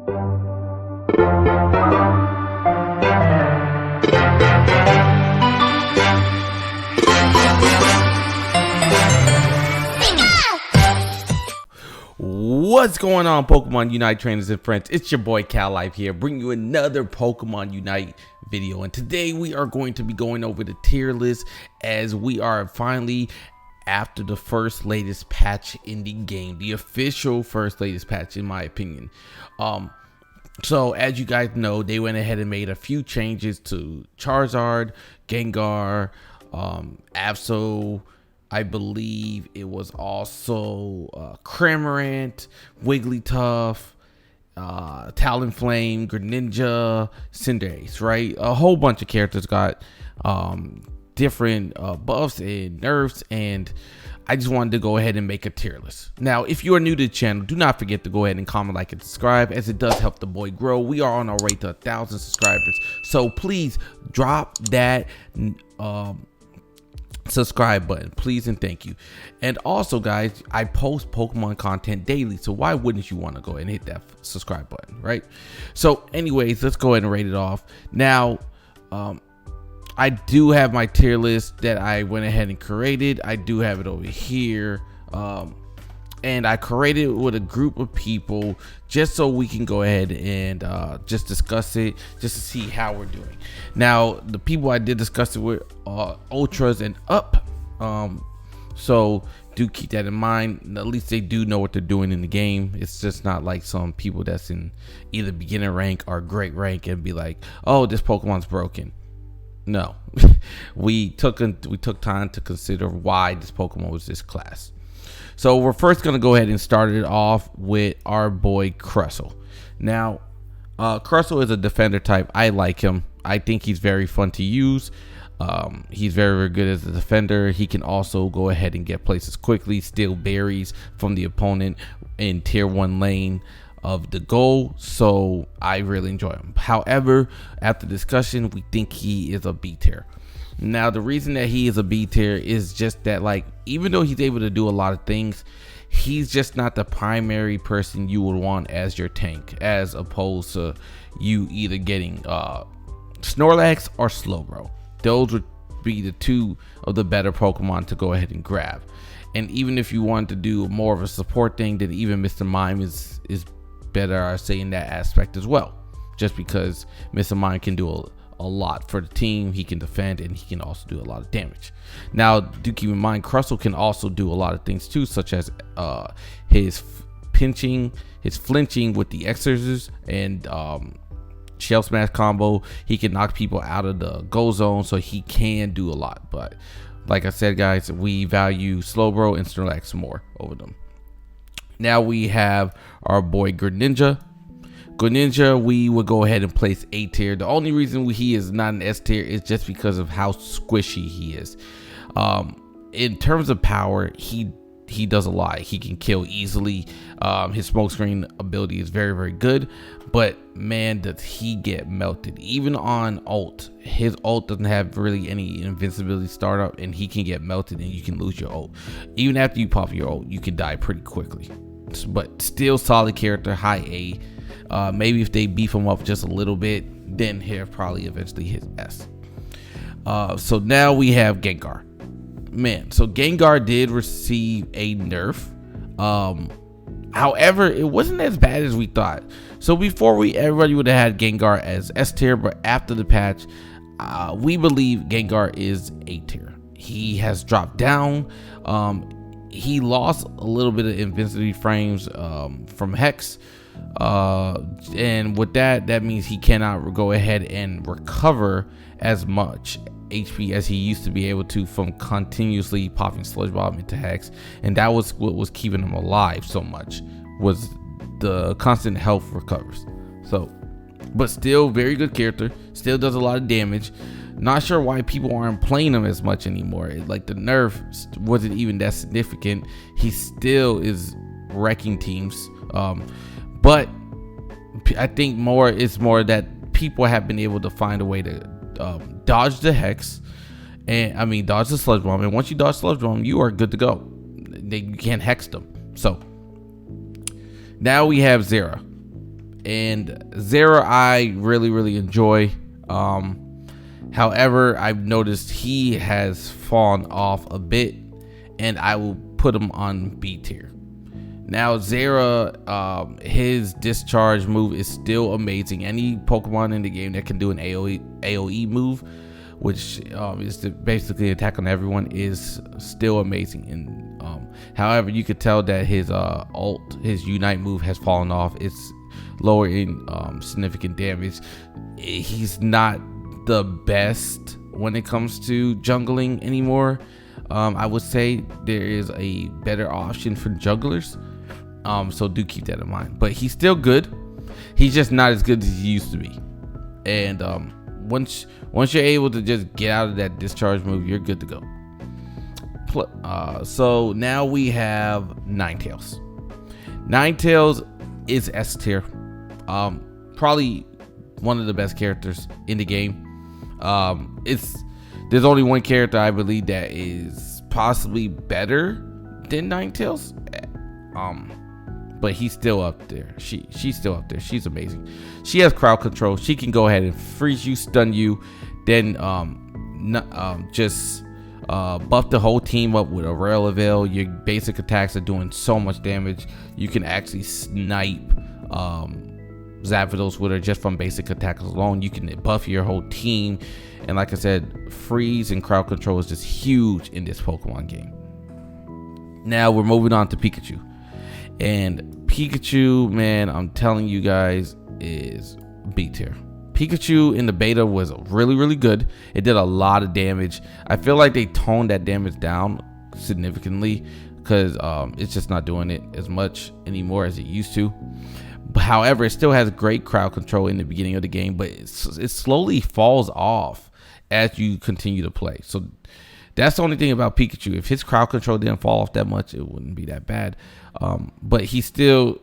What's going on, Pokemon Unite trainers and friends? It's your boy Cal Life here, bringing you another Pokemon Unite video. And today we are going to be going over the tier list, as we are finally after the latest patch in the game, the official latest patch in my opinion. So as you guys know, they went ahead and made a few changes to Charizard, Gengar, Absol. I believe it was also Cramorant, Wigglytuff, Talonflame, Greninja, Cinders, right? A whole bunch of characters got different buffs and nerfs, and I just wanted to go ahead and make a tier list. Now, if you are new to the channel, do not forget to go ahead and comment, like, and subscribe, as it does help the boy grow. We are on our way to 1,000 subscribers, so please drop that subscribe button, please and thank you. And also, guys, I post Pokemon content daily, so why wouldn't you want to go ahead and hit that subscribe button, right? So anyways, let's go ahead and rate it off. Now I do have my tier list that I went ahead and created. I do have it over here, and I created it with a group of people just so we can go ahead and just discuss it, just to see how we're doing. Now, the people I did discuss it with are ultras and up, so do keep that in mind. At least they do know what they're doing in the game. It's just not like some people that's in either beginner rank or great rank and be like, oh, this Pokemon's broken. No. we took time to consider why this Pokemon was this class. So we're first going to go ahead and start it off with our boy Crustle. Now, Crustle is a defender type. I like him. I think he's very fun to use. He's very, very good as a defender. He can also go ahead and get places quickly, steal berries from the opponent in tier 1 lane of the goal. So I really enjoy him. However, after discussion, we think he is a B tier. Now, the reason that he is a B tier is just that, like, even though he's able to do a lot of things, he's just not the primary person you would want as your tank, as opposed to you either getting Snorlax or Slowbro. Those would be the two of the better Pokemon to go ahead and grab. And even if you want to do more of a support thing, then even Mr. Mime is better, I say, in that aspect as well, just because Mr. Mime can do a lot for the team. He can defend, and he can also do a lot of damage. Now, do keep in mind, Crustle can also do a lot of things too, such as his flinching with the Xers and Shell Smash combo. He can knock people out of the go zone, so he can do a lot. But like I said, guys, we value Slowbro and Snorlax more over them. Now we have our boy Greninja. Greninja, we would go ahead and place A tier. The only reason he is not an S tier is just because of how squishy he is. In terms of power, he does a lot. He can kill easily. His smokescreen ability is very, very good, but man, does he get melted. Even on ult, his ult doesn't have really any invincibility startup, and he can get melted and you can lose your ult. Even after you pop your ult, you can die pretty quickly. But still solid character, high A. Maybe if they beef him up just a little bit, then he'll probably eventually hit S. So now we have Gengar. Man, so Gengar did receive a nerf. However, it wasn't as bad as we thought. So before, everybody would have had Gengar as S tier, but after the patch, we believe Gengar is A tier. He has dropped down. He lost a little bit of invincibility frames from Hex. And with that means he cannot go ahead and recover as much HP as he used to be able to from continuously popping Sludge Bomb into Hex. And that was what was keeping him alive so much, was the constant health recovers. So, but still very good character, still does a lot of damage. Not sure why people aren't playing him as much anymore. Like, the nerf wasn't even that significant. He still is wrecking teams. But I think it's more that people have been able to find a way to dodge the Hex, and dodge the Sludge Bomb. And once you dodge Sludge Bomb, you are good to go. You can't Hex them. So now we have Zera. And Zera I really enjoy. However, I've noticed he has fallen off a bit, and I will put him on B tier. Now Zera, his discharge move is still amazing. Any Pokemon in the game that can do an AoE move, which is to basically attack on everyone, is still amazing. And however, you could tell that his his Unite move has fallen off. It's lower in significant damage. He's not the best when it comes to jungling anymore. I would say there is a better option for jugglers. So do keep that in mind. But he's still good. He's just not as good as he used to be. And once you're able to just get out of that discharge move, you're good to go. So now we have Ninetales. Ninetales is S tier. Probably one of the best characters in the game. There's only one character I believe that is possibly better than Ninetales. But he's still up there. She's still up there. She's amazing. She has crowd control. She can go ahead and freeze you, stun you, then just buff the whole team up with a Rail Veil. Your basic attacks are doing so much damage. You can actually snipe Zapdos with her just from basic attacks alone. You can buff your whole team. And like I said, freeze and crowd control is just huge in this Pokemon game. Now we're moving on to Pikachu. And Pikachu, man, I'm telling you guys, is B tier. Pikachu in the beta was really good. It did a lot of damage. I feel like they toned that damage down significantly because it's just not doing it as much anymore as it used to. However, it still has great crowd control in the beginning of the game, but it slowly falls off as you continue to play. So that's the only thing about Pikachu. If his crowd control didn't fall off that much, it wouldn't be that bad. But he still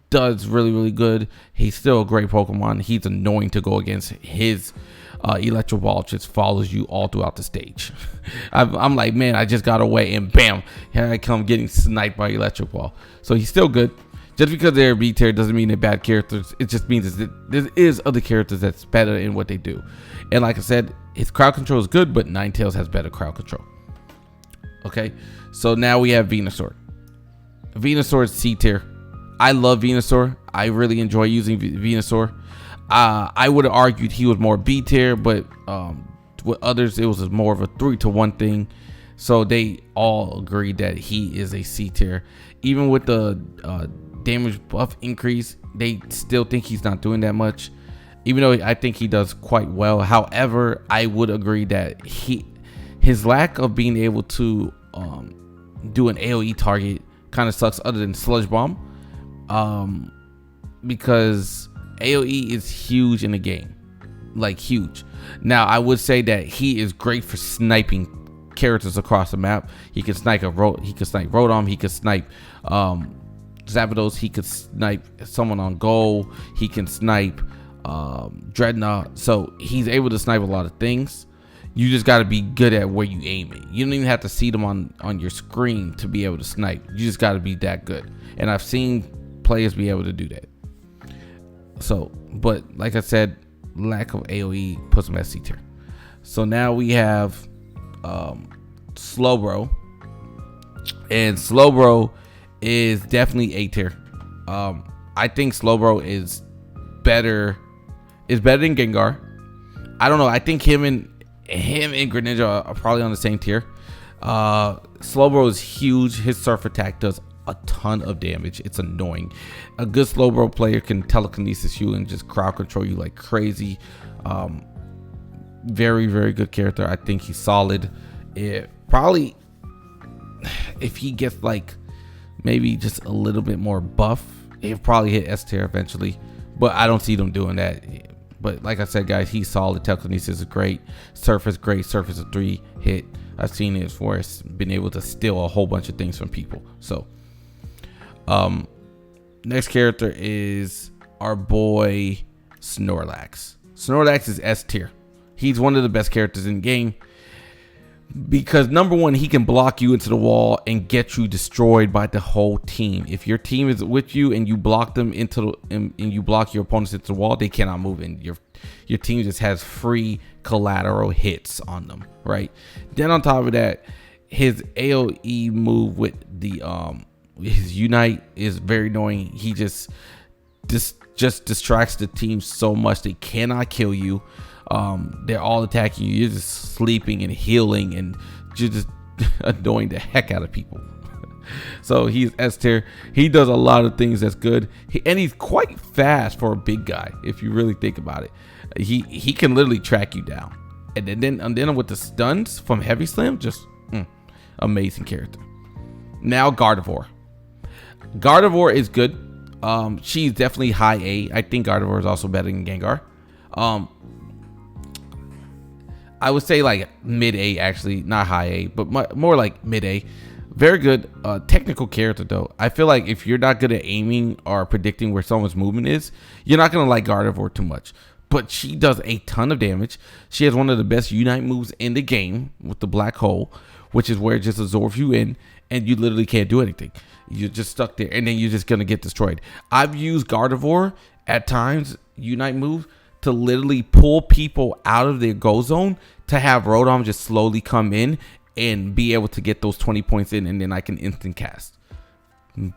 does really good. He's still a great Pokemon. He's annoying to go against. His Electro Ball just follows you all throughout the stage. I'm like, man, I just got away, and bam, here I come getting sniped by Electro Ball. So he's still good. Just because they're B tier doesn't mean they're bad characters. It just means that there is other characters that's better in what they do. And like I said, his crowd control is good, but Ninetales has better crowd control. Okay, so now we have Venusaur. Venusaur is C tier. I love Venusaur. I really enjoy using Venusaur. I would have argued he was more B tier, but with others it was more of a 3-to-1 thing. So they all agreed that he is a C tier. Even with the damage buff increase, they still think he's not doing that much, even though I think he does quite well. However, I would agree that his lack of being able to do an AoE target kind of sucks, other than Sludge Bomb, because AoE is huge in the game, like huge. Now I would say that he is great for sniping characters across the map. He can snipe Rotom, he can snipe Zapdos, he could snipe someone on goal, he can snipe Dreadnought. So he's able to snipe a lot of things. You just got to be good at where you aim it. You don't even have to see them on your screen to be able to snipe. You just got to be that good. And I've seen players be able to do that. So, but like I said, lack of AoE puts him at C tier. So now we have Slowbro. And Slowbro is definitely A tier. I think Slowbro is better than Gengar. I don't know. I think him and Greninja are probably on the same tier. Slowbro is huge. His surf attack does a ton of damage. It's annoying. A good Slowbro player can telekinesis you and just crowd control you like crazy. Very good character. I think he's solid. It probably, if he gets like maybe just a little bit more buff, he'll probably hit S tier eventually, but I don't see them doing that. But like I said, guys, he's solid. Telekinesis is great. Surf is great. Surf is a 3 hit. I've seen it before. It's been able to steal a whole bunch of things from people. So next character is our boy Snorlax. Snorlax is S tier. He's one of the best characters in the game. because number one, he can block you into the wall and get you destroyed by the whole team. If your team is with you and you block them and you block your opponents into the wall, they cannot move, and your team just has free collateral hits on them, right? Then on top of that, his AoE move with the his Unite is very annoying. He just distracts the team so much they cannot kill you. They're all attacking you. You're just sleeping and healing, and you're just annoying the heck out of people. So he's S tier. He does a lot of things that's good, and he's quite fast for a big guy. If you really think about it, he can literally track you down. And then with the stuns from Heavy Slam, just amazing character. Now Gardevoir. Gardevoir is good. She's definitely high A. I think Gardevoir is also better than Gengar. I would say like mid A, actually, not high A, but more like mid A. Very good technical character though. I feel like if you're not good at aiming or predicting where someone's movement is, you're not gonna like Gardevoir too much. But she does a ton of damage. She has one of the best Unite moves in the game with the black hole, which is where it just absorbs you in and you literally can't do anything. You're just stuck there, and then you're just gonna get destroyed. I've used Gardevoir at times, Unite move, to literally pull people out of their go zone to have Rotom just slowly come in and be able to get those 20 points in, and then I can instant cast.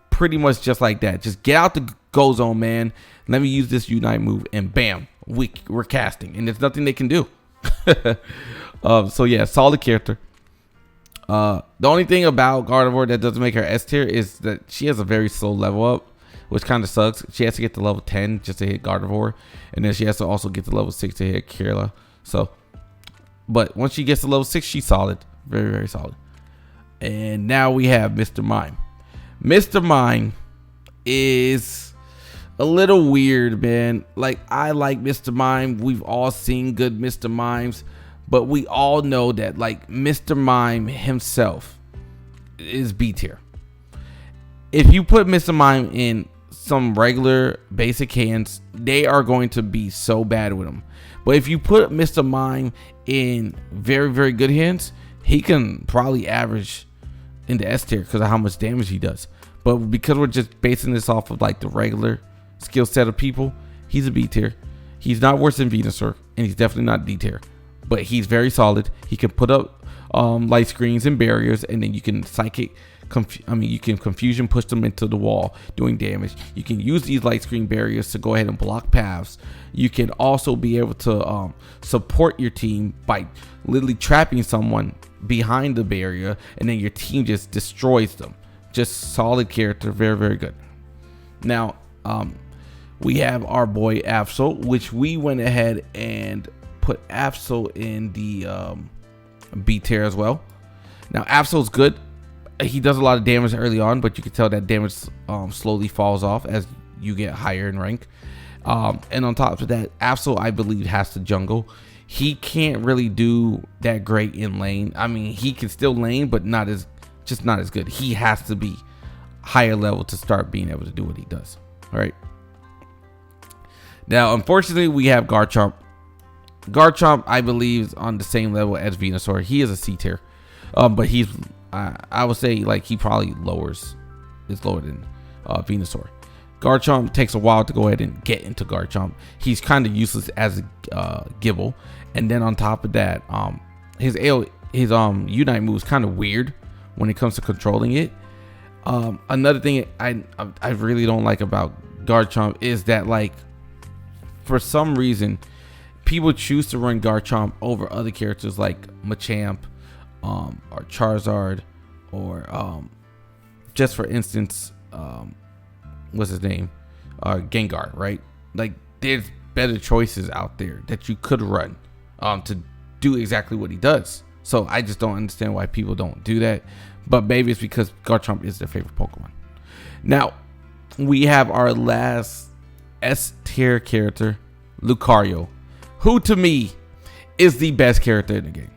Pretty much just like that. Just get out the go zone, man. Let me use this Unite move, and bam, we're casting, and there's nothing they can do. So yeah, solid character. The only thing about Gardevoir that doesn't make her S tier is that she has a very slow level up, which kind of sucks. She has to get to level 10 just to hit Gardevoir, and then she has to also get to level 6 to hit Kirla. So, but once she gets to level 6, she's solid. Very, very solid. And now we have Mr. Mime. Mr. Mime is a little weird, man. Like, I like Mr. Mime. We've all seen good Mr. Mimes, but we all know that, like, Mr. Mime himself is B tier. If you put Mr. Mime in some regular basic hands, they are going to be so bad with him. But if you put Mr. Mime in very, very good hands, he can probably average in the S tier because of how much damage he does. But because we're just basing this off of like the regular skill set of people, he's a B tier. He's not worse than Venusaur, and he's definitely not D tier. But he's very solid. He can put up light screens and barriers, and then you can you can confusion push them into the wall, doing damage. You can use these light screen barriers to go ahead and block paths. You can also be able to support your team by literally trapping someone behind the barrier, and then your team just destroys them. Just solid character, very, very good. Now, we have our boy Absol, which we went ahead and put Absol in the B tier as well. Now, Absol's good. He does a lot of damage early on, but you can tell that damage slowly falls off as you get higher in rank. And on top of that, Absol, I believe, has to jungle. He can't really do that great in lane. I mean, he can still lane, but not as good. He has to be higher level to start being able to do what he does. All right. Now, unfortunately, we have Garchomp. Garchomp, I believe, is on the same level as Venusaur. He is a C tier, but he's I would say like he probably is lower than Venusaur. Garchomp takes a while to go ahead and get into Garchomp. He's kind of useless as a Gibble, and then on top of that, his Unite move is kind of weird when it comes to controlling it. Another thing I really don't like about Garchomp is that, like, for some reason, people choose to run Garchomp over other characters like Machamp, or Charizard, or just for instance, what's his name, Gengar, right? Like, there's better choices out there that you could run to do exactly what he does. So I just don't understand why people don't do that, but maybe it's because Garchomp is their favorite Pokemon. Now we have our last S tier character, Lucario, who to me is the best character in the game.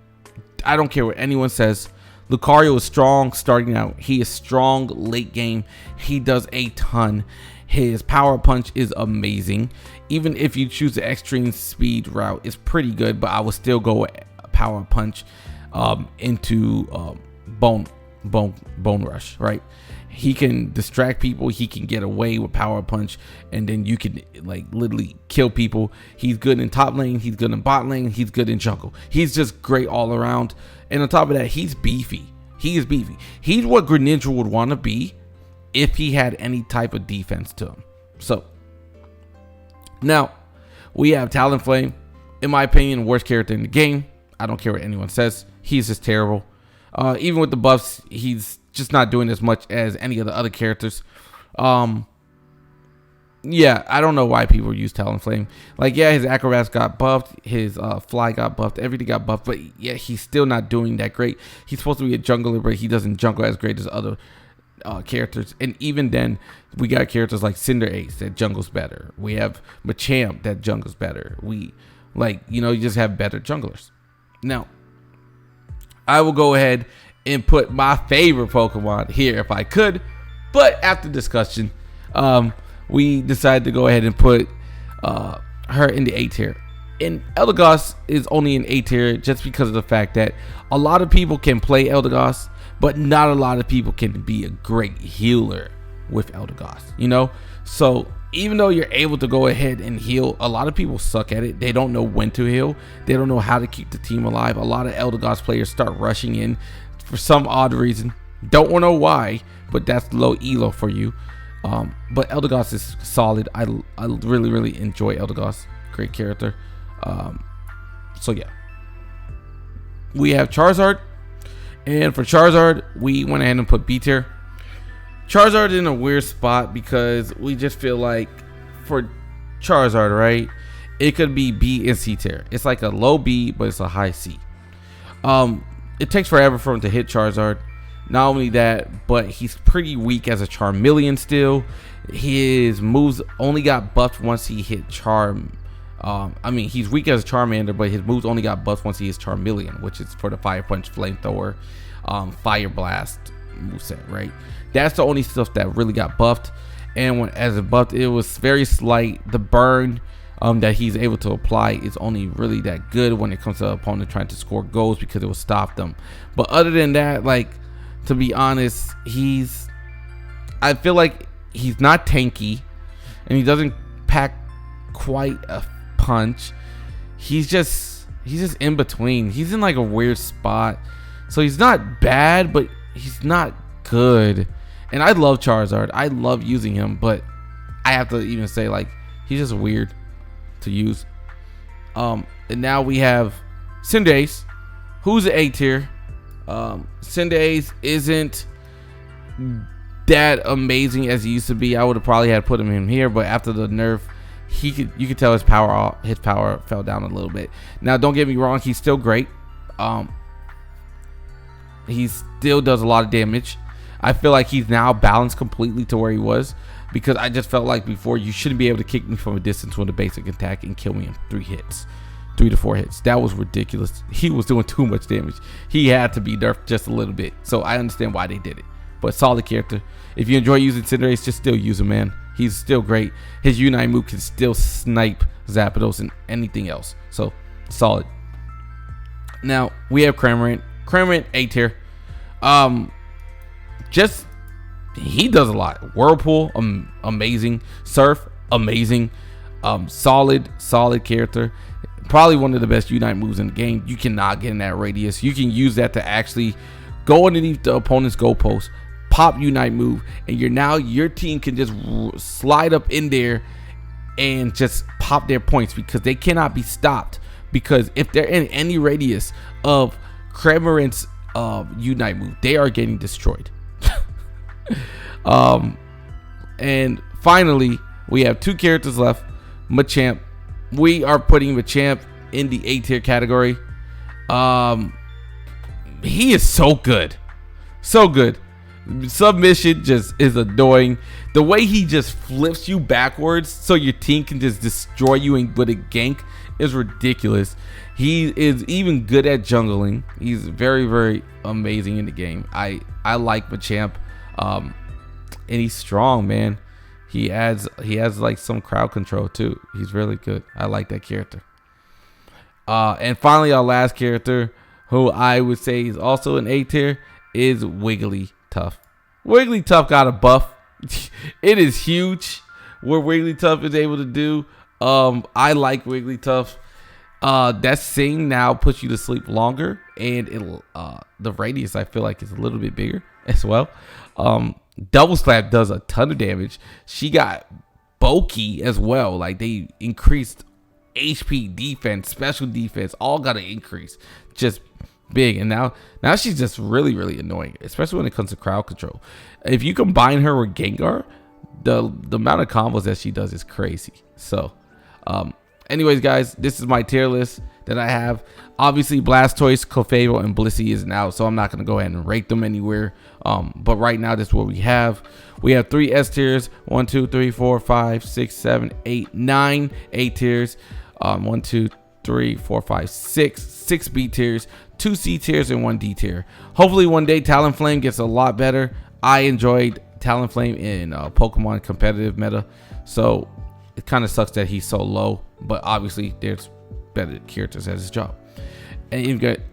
I don't care what anyone says. Lucario is strong starting out. He is strong late game. He does a ton. His power punch is amazing. Even if you choose the extreme speed route, it's pretty good, but I would still go power punch. into bone rush, right? He can distract people, he can get away with power punch, and then you can like literally kill people. He's good in top lane, he's good in bot lane, he's good in jungle. He's just great all around. And on top of that, he's beefy. He is beefy. He's what Greninja would want to be if he had any type of defense to him. So now we have Talonflame. In my opinion, worst character in the game. I don't care what anyone says. He's just terrible. Even with the buffs, he's just not doing as much as any of the other characters. Yeah, I don't know why people use Talonflame. Like, yeah, his acrobats got buffed, his fly got buffed, everything got buffed, but yeah, he's still not doing that great. He's supposed to be a jungler, but he doesn't jungle as great as other characters. And even then, we got characters like Cinders that jungles better. We have Machamp that jungles better. We, like, you just have better junglers. Now, I will go ahead and put my favorite Pokemon here if I could, but after discussion, we decided to go ahead and put her in the A tier. And Elegance is only in A tier just because of the fact that a lot of people can play Elegance, but not a lot of people can be a great healer with Elegance, So even though you're able to go ahead and heal, a lot of people suck at it. They don't know when to heal. They don't know how to keep the team alive. A lot of Elegance players start rushing in for some odd reason. Don't know why, but that's low elo for you. But Elegance is solid. I really enjoy Elegance. Great character. So yeah, we have Charizard, and for Charizard we went ahead and put B tier. Charizard in a weird spot because we just feel like for Charizard, right, it could be B and C tier. It's like a low B, but it's a high C. It takes forever for him to hit Charizard. Not only that, but he's pretty weak as a Charmeleon still. His moves only got buffed once he hit Charm. He's weak as a Charmander, but his moves only got buffed once he hits Charmeleon, which is for the Fire Punch, Flamethrower, Fire Blast moveset, right? That's the only stuff that really got buffed. And as it buffed, it was very slight. The burn that he's able to apply is only really that good when it comes to an opponent trying to score goals because it will stop them. But other than that, like, to be honest, I feel like he's not tanky, and he doesn't pack quite a punch. He's just in between. He's in like a weird spot. So he's not bad, but he's not good. And I love Charizard. I love using him, but I have to even say, like, he's just weird to use. And now we have Cinders, who's an A tier. Cinders isn't that amazing as he used to be. I would have probably had put him in here, but after the nerf, you could tell his power fell down a little bit. Now, don't get me wrong, he's still great. He still does a lot of damage. I feel like he's now balanced completely to where he was, because I just felt like before, you shouldn't be able to kick me from a distance with a basic attack and kill me in 3 to 4 hits. That was ridiculous. He was doing too much damage. He had to be nerfed just a little bit. So I understand why they did it. But solid character. If you enjoy using Cinders, just still use him, man. He's still great. His Unite move can still snipe Zapdos and anything else. So solid. Now we have Cramorant. Cramorant A tier. He does a lot. Whirlpool, amazing. Surf, amazing. Solid character. Probably one of the best Unite moves in the game. You cannot get in that radius. You can use that to actually go underneath the opponent's goalpost, pop Unite move, and your team can just slide up in there and just pop their points, because they cannot be stopped. Because if they're in any radius of Cramorant's Unite move, they are getting destroyed. And finally, we have 2 characters left. Machamp. We are putting Machamp in the A tier category. He is so good. So good. Submission just is annoying. The way he just flips you backwards so your team can just destroy you and with a gank is ridiculous. He is even good at jungling. He's very amazing in the game. I like Machamp. And he's strong, man. He has like some crowd control too. He's really good. I like that character. And finally, our last character, who I would say is also an A tier, is Wigglytuff. Wigglytuff got a buff. It is huge what Wigglytuff is able to do. I like Wigglytuff. That Sing now puts you to sleep longer, and it'll the radius I feel like is a little bit bigger as well. Double Slap does a ton of damage. She got bulky as well. Like, they increased HP, defense, special defense, all got an increase. Just big. And now she's just really, really annoying, especially when it comes to crowd control. If you combine her with Gengar, the amount of combos that she does is crazy. So anyways, guys, this is my tier list that I have. Obviously, Blastoise, Clefable, and Blissey isn't out, so I'm not going to go ahead and rate them anywhere. But right now, this is what we have. We have 3 S tiers. 1, 2, 3, 4, 5, 6, 7, 8, 9 A tiers. 1, 2, 3, 4, 5, 6 B tiers, 2 C tiers, and 1 D tier. Hopefully, one day, Talonflame gets a lot better. I enjoyed Talonflame in Pokemon competitive meta, so it kind of sucks that he's so low. But obviously, there's better characters at his job. And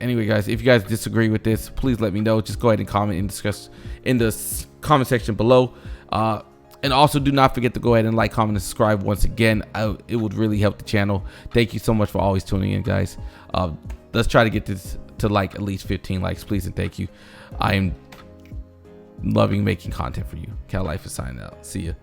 anyway, guys, if you guys disagree with this, please let me know. Just go ahead and comment and discuss in the comment section below. And also, do not forget to go ahead and like, comment, and subscribe once again. It would really help the channel. Thank you so much for always tuning in, guys. Let's try to get this to like at least 15 likes, please, and thank you. I am loving making content for you. Cal Life is signing out. See ya.